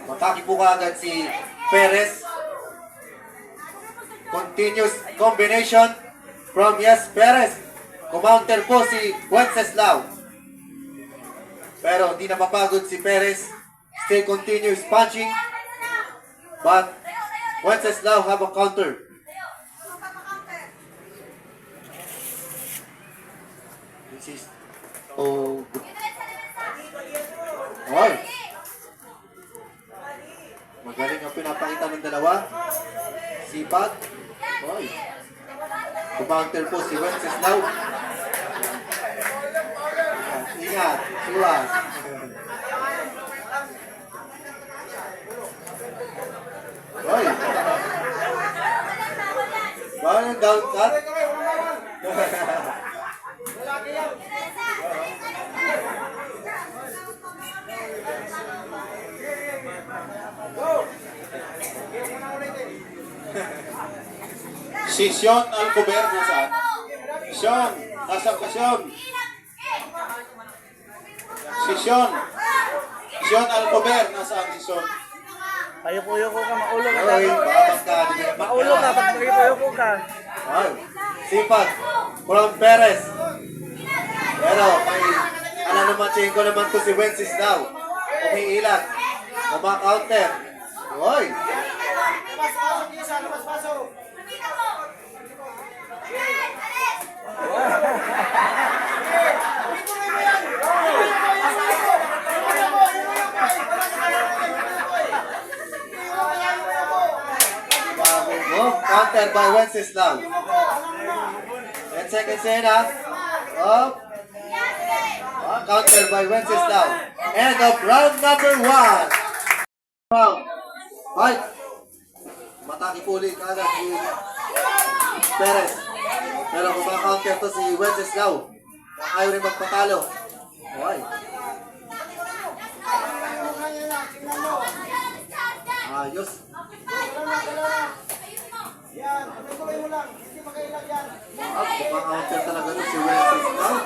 Mataki po kaagad si Perez. Continuous combination from Yes Perez. Kumounter po si Wenceslao. Pero hindi na mapagod si Perez. Still continues punching. But Wenceslao have a counter. This is oh good. Oy. Magaling ang pinapakita ng dalawa. Sipag. Oy. Kumounter po si Wenceslao. Ingat. Suwas. Oy. Bawal yung down cut. Si Sean Alcover nasaan? Sean, nasaan ka Sean? Si Sean. Sean Alcover, nasaan si Sean? Ayoko ka, maulo ka. Oy. Babas ka. Maulo ka, pag ayoko ka. Oy. Sipag. From Perez. Pero may alam naman ko naman to si Wenceslao. Umiilag. Na mga counter. Oy. Counter by Wenceslao. 10 seconds in up. Counter by Wenceslao. End of round number 1. Round. Fight. Mataki po ulit agad si Perez. Pero kung counter to si Wenceslao, ayaw rin magpatalo. Okay. Ayos. Counter talaga to si Wenceslao.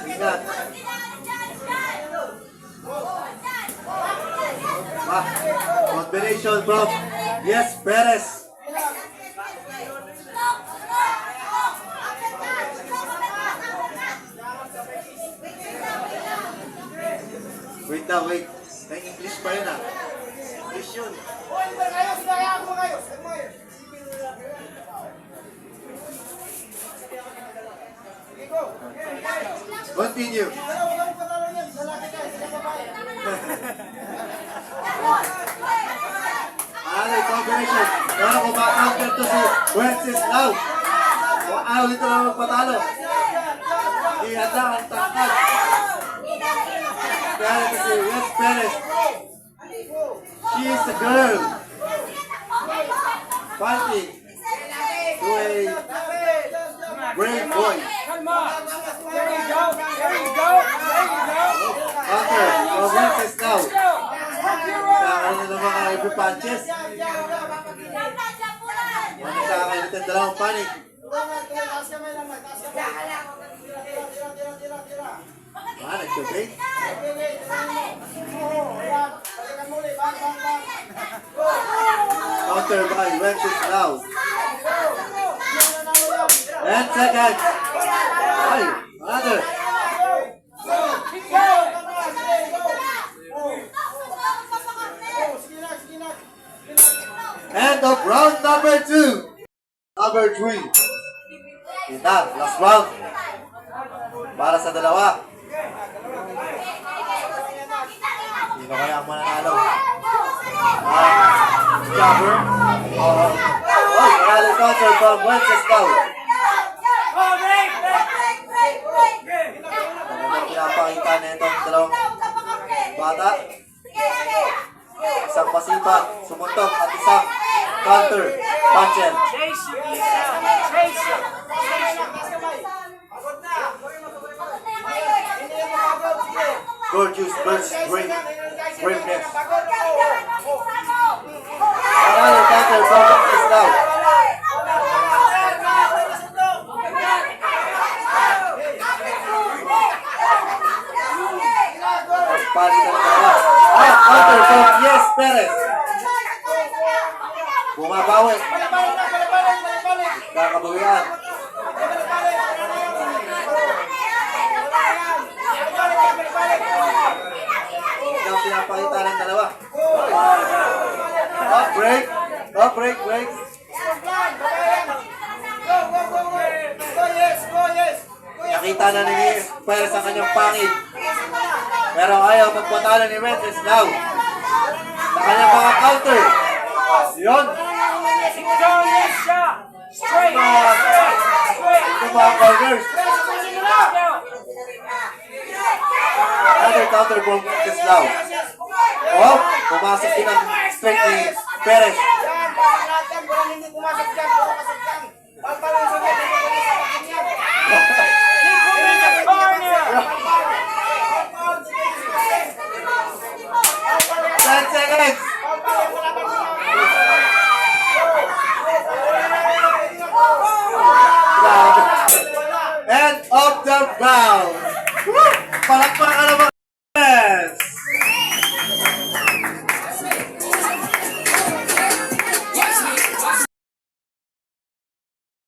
Ingat. Combination from Yes Perez. Wait na, wait. May English pa yun ah. English yun. Continue. Combination. Pero kung ma-counter to si Wenceslao, ayaw nito lang magpatalo. Hindi handa ang tangkad. Kaya ito si Yes Perez. She is a girl fighting to a brave boy. Counter from Wenceslao. Kakaroon na ng mga every punches. Kakaroon natin dalawang panik. Nag-debate. Counter by Wenceslao. 10 seconds. Ay, another. End of round number 2. Number 3. Ito, last round. Para sa dalawa. Sino kaya ang mananalo? Jabber. Rally counter from Wenceslao. Ano pinapakita na itong dalawang bata? Isang pasipag, sumuntok at isang counter puncher. Gorgeous burst great. Greatness. Another counter from Vences now. Palitan ng dalawa. Counter from Yes Perez. Bumabawi. Kakabawian. Ang pinapakita ng dalawa. Break. Break. Nakita na ni Perez ang kanyang pangit. Pero ayaw magpatalo ni Vences now. Sa kanyang mga counter. Yun. Ito mga corners. Another counter from Vences now. Pumasok din ang straight ni Perez. Seconds. End of the round. Palakpakan naman.